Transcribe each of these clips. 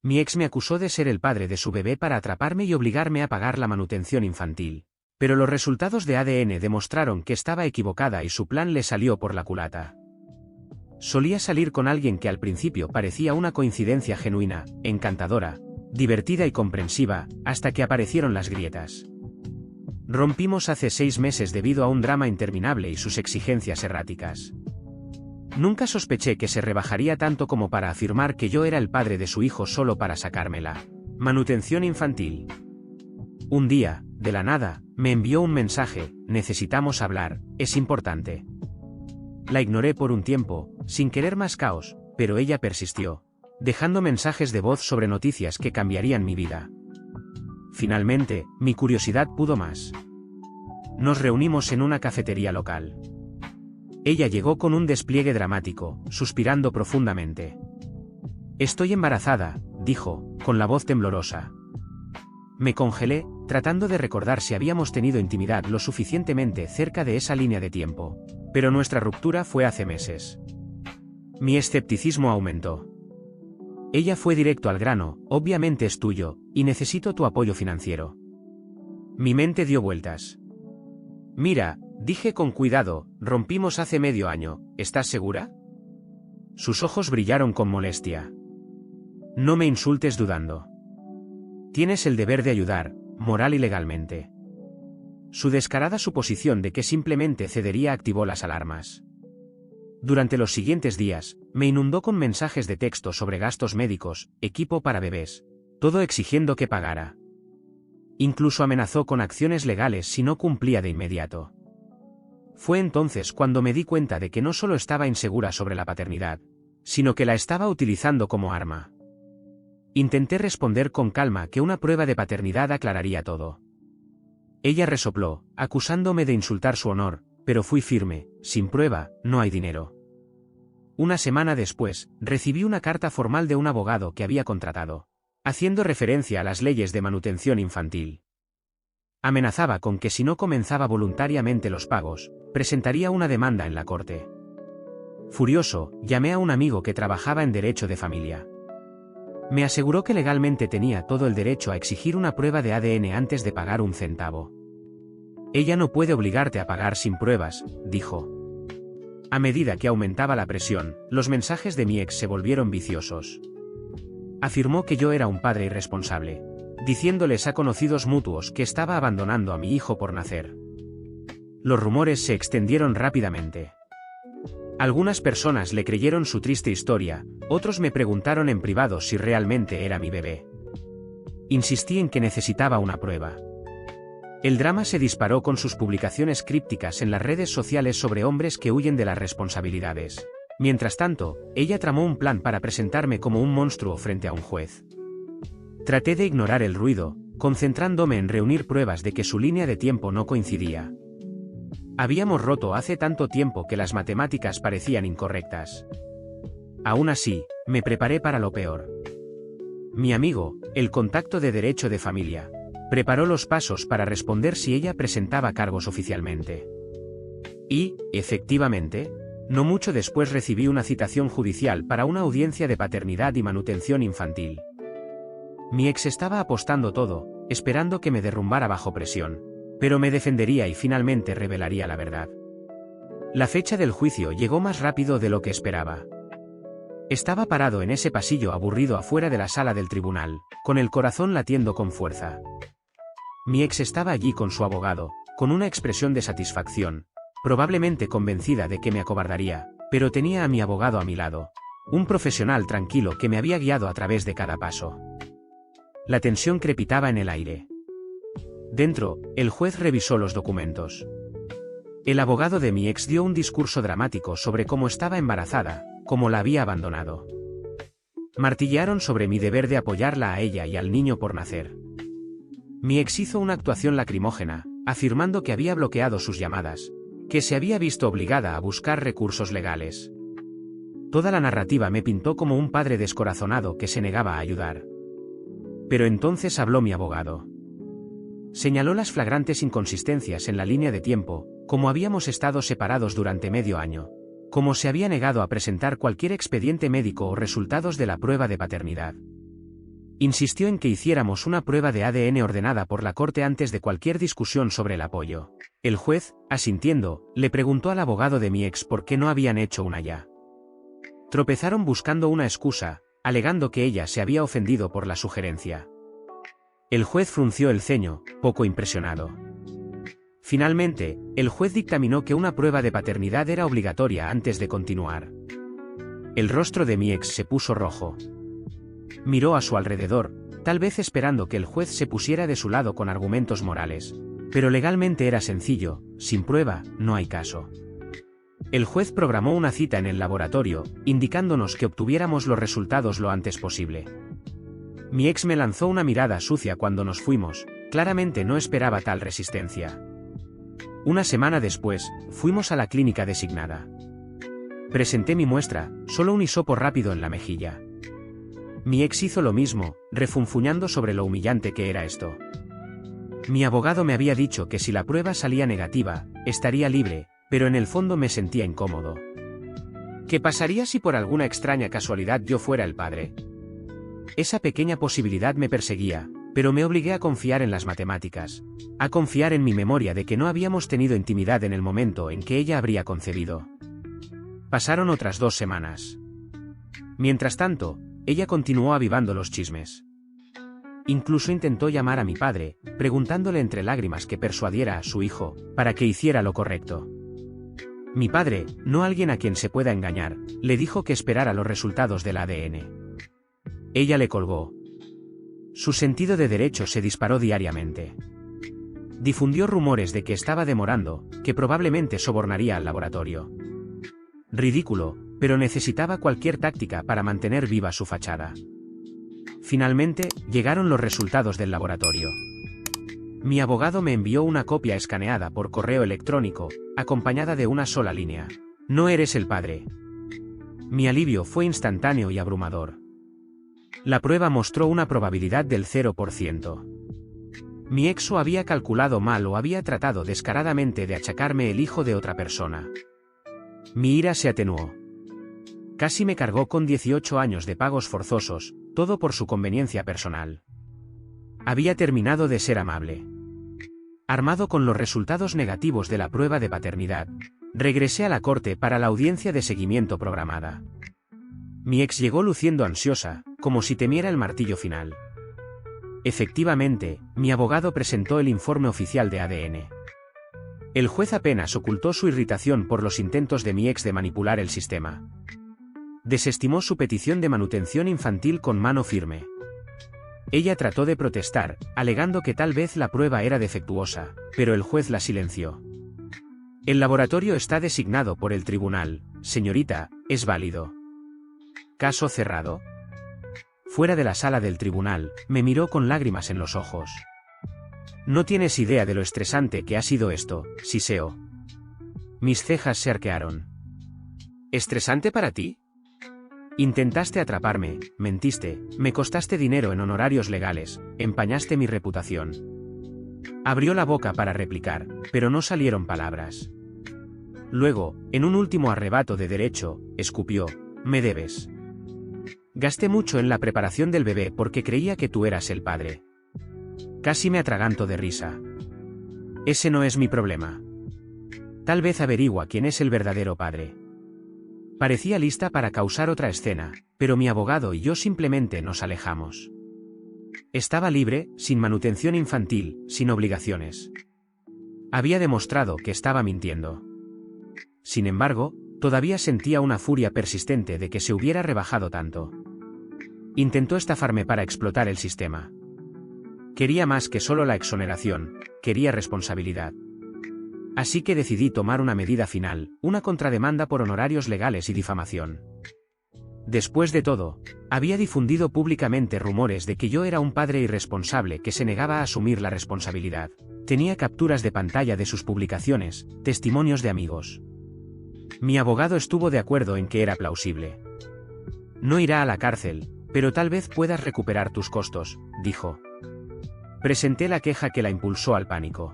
Mi ex me acusó de ser el padre de su bebé para atraparme y obligarme a pagar la manutención infantil. Pero los resultados de ADN demostraron que estaba equivocada y su plan le salió por la culata. Solía salir con alguien que al principio parecía una coincidencia genuina, encantadora, divertida y comprensiva, hasta que aparecieron las grietas. Rompimos hace 6 meses debido a un drama interminable y sus exigencias erráticas. Nunca sospeché que se rebajaría tanto como para afirmar que yo era el padre de su hijo solo para sacármela. Manutención infantil. Un día, de la nada, me envió un mensaje: necesitamos hablar, es importante. La ignoré por un tiempo, sin querer más caos, pero ella persistió, dejando mensajes de voz sobre noticias que cambiarían mi vida. Finalmente, mi curiosidad pudo más. Nos reunimos en una cafetería local. Ella llegó con un despliegue dramático, suspirando profundamente. «Estoy embarazada», dijo, con la voz temblorosa. Me congelé, tratando de recordar si habíamos tenido intimidad lo suficientemente cerca de esa línea de tiempo. Pero nuestra ruptura fue hace meses. Mi escepticismo aumentó. Ella fue directo al grano: obviamente es tuyo, y necesito tu apoyo financiero. Mi mente dio vueltas. Mira, dije con cuidado, rompimos hace medio año, ¿estás segura? Sus ojos brillaron con molestia. No me insultes dudando. Tienes el deber de ayudar, moral y legalmente. Su descarada suposición de que simplemente cedería activó las alarmas. Durante los siguientes días, me inundó con mensajes de texto sobre gastos médicos, equipo para bebés, todo exigiendo que pagara. Incluso amenazó con acciones legales si no cumplía de inmediato. Fue entonces cuando me di cuenta de que no solo estaba insegura sobre la paternidad, sino que la estaba utilizando como arma. Intenté responder con calma que una prueba de paternidad aclararía todo. Ella resopló, acusándome de insultar su honor, pero fui firme: sin prueba, no hay dinero. Una semana después, recibí una carta formal de un abogado que había contratado, haciendo referencia a las leyes de manutención infantil. Amenazaba con que si no comenzaba voluntariamente los pagos, presentaría una demanda en la corte. Furioso, llamé a un amigo que trabajaba en derecho de familia. Me aseguró que legalmente tenía todo el derecho a exigir una prueba de ADN antes de pagar un centavo. Ella no puede obligarte a pagar sin pruebas, dijo. A medida que aumentaba la presión, los mensajes de mi ex se volvieron viciosos. Afirmó que yo era un padre irresponsable, diciéndoles a conocidos mutuos que estaba abandonando a mi hijo por nacer. Los rumores se extendieron rápidamente. Algunas personas le creyeron su triste historia, otros me preguntaron en privado si realmente era mi bebé. Insistí en que necesitaba una prueba. El drama se disparó con sus publicaciones crípticas en las redes sociales sobre hombres que huyen de las responsabilidades. Mientras tanto, ella tramó un plan para presentarme como un monstruo frente a un juez. Traté de ignorar el ruido, concentrándome en reunir pruebas de que su línea de tiempo no coincidía. Habíamos roto hace tanto tiempo que las matemáticas parecían incorrectas. Aún así, me preparé para lo peor. Mi amigo, el contacto de derecho de familia, preparó los pasos para responder si ella presentaba cargos oficialmente. Y, efectivamente, no mucho después recibí una citación judicial para una audiencia de paternidad y manutención infantil. Mi ex estaba apostando todo, esperando que me derrumbara bajo presión, pero me defendería y finalmente revelaría la verdad. La fecha del juicio llegó más rápido de lo que esperaba. Estaba parado en ese pasillo aburrido afuera de la sala del tribunal, con el corazón latiendo con fuerza. Mi ex estaba allí con su abogado, con una expresión de satisfacción, probablemente convencida de que me acobardaría, pero tenía a mi abogado a mi lado, un profesional tranquilo que me había guiado a través de cada paso. La tensión crepitaba en el aire. Dentro, el juez revisó los documentos. El abogado de mi ex dio un discurso dramático sobre cómo estaba embarazada, cómo la había abandonado. Martillaron sobre mi deber de apoyarla a ella y al niño por nacer. Mi ex hizo una actuación lacrimógena, afirmando que había bloqueado sus llamadas, que se había visto obligada a buscar recursos legales. Toda la narrativa me pintó como un padre descorazonado que se negaba a ayudar. Pero entonces habló mi abogado. Señaló las flagrantes inconsistencias en la línea de tiempo, como habíamos estado separados durante medio año, como se había negado a presentar cualquier expediente médico o resultados de la prueba de paternidad. Insistió en que hiciéramos una prueba de ADN ordenada por la corte antes de cualquier discusión sobre el apoyo. El juez, asintiendo, le preguntó al abogado de mi ex por qué no habían hecho una ya. Tropezaron buscando una excusa, alegando que ella se había ofendido por la sugerencia. El juez frunció el ceño, poco impresionado. Finalmente, el juez dictaminó que una prueba de paternidad era obligatoria antes de continuar. El rostro de mi ex se puso rojo. Miró a su alrededor, tal vez esperando que el juez se pusiera de su lado con argumentos morales. Pero legalmente era sencillo, sin prueba, no hay caso. El juez programó una cita en el laboratorio, indicándonos que obtuviéramos los resultados lo antes posible. Mi ex me lanzó una mirada sucia cuando nos fuimos, claramente no esperaba tal resistencia. Una semana después, fuimos a la clínica designada. Presenté mi muestra, solo un hisopo rápido en la mejilla. Mi ex hizo lo mismo, refunfuñando sobre lo humillante que era esto. Mi abogado me había dicho que si la prueba salía negativa, estaría libre, pero en el fondo me sentía incómodo. ¿Qué pasaría si por alguna extraña casualidad yo fuera el padre? Esa pequeña posibilidad me perseguía, pero me obligué a confiar en las matemáticas, a confiar en mi memoria de que no habíamos tenido intimidad en el momento en que ella habría concebido. Pasaron otras 2 semanas. Mientras tanto, ella continuó avivando los chismes. Incluso intentó llamar a mi padre, preguntándole entre lágrimas que persuadiera a su hijo, para que hiciera lo correcto. Mi padre, no alguien a quien se pueda engañar, le dijo que esperara los resultados del ADN. Ella le colgó. Su sentido de derecho se disparó diariamente. Difundió rumores de que estaba demorando, que probablemente sobornaría al laboratorio. Ridículo, pero necesitaba cualquier táctica para mantener viva su fachada. Finalmente, llegaron los resultados del laboratorio. Mi abogado me envió una copia escaneada por correo electrónico, acompañada de una sola línea. No eres el padre. Mi alivio fue instantáneo y abrumador. La prueba mostró una probabilidad del 0%. Mi ex o había calculado mal o había tratado descaradamente de achacarme el hijo de otra persona. Mi ira se atenuó. Casi me cargó con 18 años de pagos forzosos, todo por su conveniencia personal. Había terminado de ser amable. Armado con los resultados negativos de la prueba de paternidad, regresé a la corte para la audiencia de seguimiento programada. Mi ex llegó luciendo ansiosa, como si temiera el martillo final. Efectivamente, mi abogado presentó el informe oficial de ADN. El juez apenas ocultó su irritación por los intentos de mi ex de manipular el sistema. Desestimó su petición de manutención infantil con mano firme. Ella trató de protestar, alegando que tal vez la prueba era defectuosa, pero el juez la silenció. El laboratorio está designado por el tribunal, señorita, es válido. Caso cerrado. Fuera de la sala del tribunal, me miró con lágrimas en los ojos. No tienes idea de lo estresante que ha sido esto, siseó. Mis cejas se arquearon. ¿Estresante para ti? Intentaste atraparme, mentiste, me costaste dinero en honorarios legales, empañaste mi reputación. Abrió la boca para replicar, pero no salieron palabras. Luego, en un último arrebato de derecho, escupió, me debes. Gasté mucho en la preparación del bebé porque creía que tú eras el padre. Casi me atraganto de risa. Ese no es mi problema. Tal vez averigua quién es el verdadero padre. Parecía lista para causar otra escena, pero mi abogado y yo simplemente nos alejamos. Estaba libre, sin manutención infantil, sin obligaciones. Había demostrado que estaba mintiendo. Sin embargo, todavía sentía una furia persistente de que se hubiera rebajado tanto. Intentó estafarme para explotar el sistema. Quería más que solo la exoneración, quería responsabilidad. Así que decidí tomar una medida final, una contrademanda por honorarios legales y difamación. Después de todo, había difundido públicamente rumores de que yo era un padre irresponsable que se negaba a asumir la responsabilidad. Tenía capturas de pantalla de sus publicaciones, testimonios de amigos. Mi abogado estuvo de acuerdo en que era plausible. No irá a la cárcel, pero tal vez puedas recuperar tus costos, dijo. Presenté la queja que la impulsó al pánico.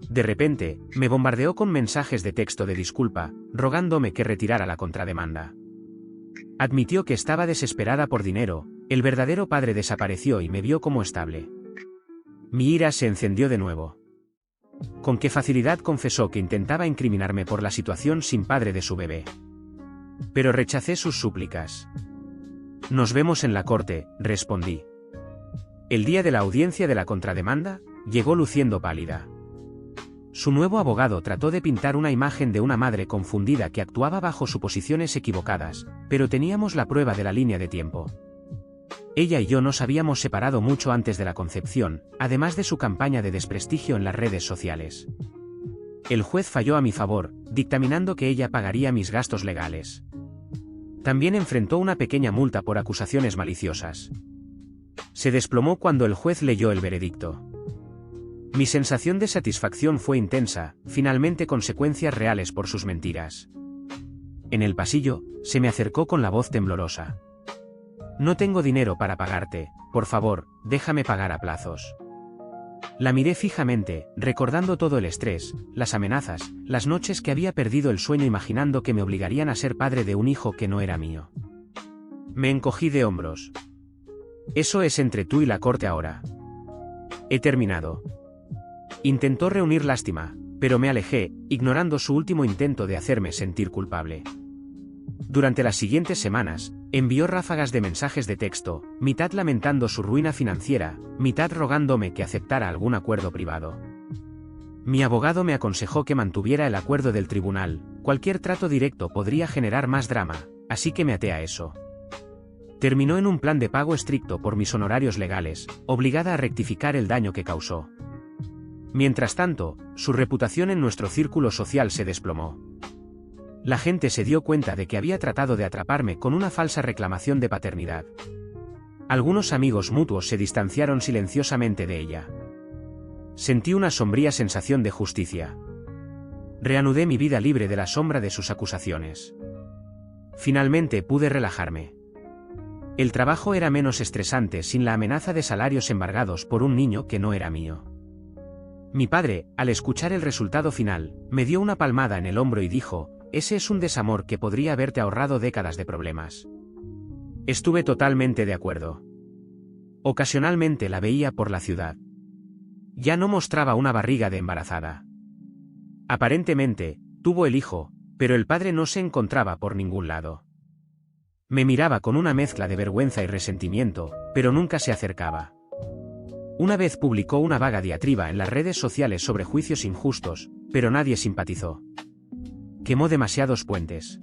De repente, me bombardeó con mensajes de texto de disculpa, rogándome que retirara la contrademanda. Admitió que estaba desesperada por dinero, El verdadero padre desapareció y me vio como estable. Mi ira se encendió de nuevo. Con qué facilidad confesó que intentaba incriminarme por la situación sin padre de su bebé. Pero rechacé sus súplicas. Nos vemos en la corte, respondí. El día de la audiencia de la contrademanda, llegó luciendo pálida. Su nuevo abogado trató de pintar una imagen de una madre confundida que actuaba bajo suposiciones equivocadas, pero teníamos la prueba de la línea de tiempo. Ella y yo nos habíamos separado mucho antes de la concepción, además de su campaña de desprestigio en las redes sociales. El juez falló a mi favor, dictaminando que ella pagaría mis gastos legales. También enfrentó una pequeña multa por acusaciones maliciosas. Se desplomó cuando el juez leyó el veredicto. Mi sensación de satisfacción fue intensa, finalmente consecuencias reales por sus mentiras. En el pasillo, se me acercó con la voz temblorosa. No tengo dinero para pagarte, por favor, déjame pagar a plazos. La miré fijamente, recordando todo el estrés, las amenazas, las noches que había perdido el sueño imaginando que me obligarían a ser padre de un hijo que no era mío. Me encogí de hombros. Eso es entre tú y la corte ahora. He terminado. Intentó reunir lástima, pero me alejé, ignorando su último intento de hacerme sentir culpable. Durante las siguientes semanas, envió ráfagas de mensajes de texto, mitad lamentando su ruina financiera, mitad rogándome que aceptara algún acuerdo privado. Mi abogado me aconsejó que mantuviera el acuerdo del tribunal, cualquier trato directo podría generar más drama, así que me até a eso. Terminó en un plan de pago estricto por mis honorarios legales, obligada a rectificar el daño que causó. Mientras tanto, su reputación en nuestro círculo social se desplomó. La gente se dio cuenta de que había tratado de atraparme con una falsa reclamación de paternidad. Algunos amigos mutuos se distanciaron silenciosamente de ella. Sentí una sombría sensación de justicia. Reanudé mi vida libre de la sombra de sus acusaciones. Finalmente pude relajarme. El trabajo era menos estresante sin la amenaza de salarios embargados por un niño que no era mío. Mi padre, al escuchar el resultado final, me dio una palmada en el hombro y dijo: «Ese es un desamor que podría haberte ahorrado décadas de problemas». Estuve totalmente de acuerdo. Ocasionalmente la veía por la ciudad. Ya no mostraba una barriga de embarazada. Aparentemente, tuvo el hijo, pero el padre no se encontraba por ningún lado. Me miraba con una mezcla de vergüenza y resentimiento, pero nunca se acercaba. Una vez publicó una vaga diatriba en las redes sociales sobre juicios injustos, pero nadie simpatizó. Quemó demasiados puentes.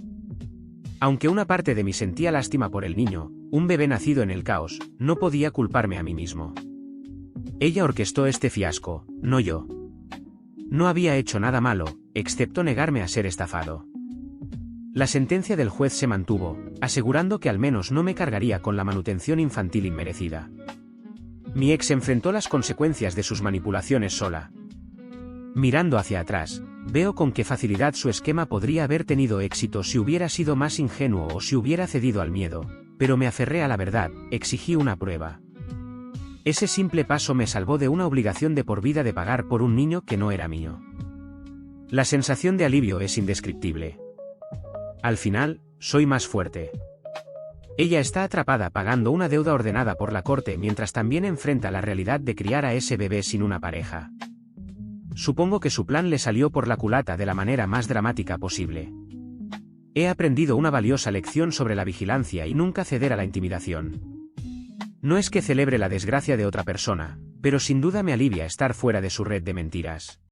Aunque una parte de mí sentía lástima por el niño, un bebé nacido en el caos, no podía culparme a mí mismo. Ella orquestó este fiasco, no yo. No había hecho nada malo, excepto negarme a ser estafado. La sentencia del juez se mantuvo, asegurando que al menos no me cargaría con la manutención infantil inmerecida. Mi ex enfrentó las consecuencias de sus manipulaciones sola. Mirando hacia atrás, veo con qué facilidad su esquema podría haber tenido éxito si hubiera sido más ingenuo o si hubiera cedido al miedo, pero me aferré a la verdad, exigí una prueba. Ese simple paso me salvó de una obligación de por vida de pagar por un niño que no era mío. La sensación de alivio es indescriptible. Al final, soy más fuerte. Ella está atrapada pagando una deuda ordenada por la corte mientras también enfrenta la realidad de criar a ese bebé sin una pareja. Supongo que su plan le salió por la culata de la manera más dramática posible. He aprendido una valiosa lección sobre la vigilancia y nunca ceder a la intimidación. No es que celebre la desgracia de otra persona, pero sin duda me alivia estar fuera de su red de mentiras.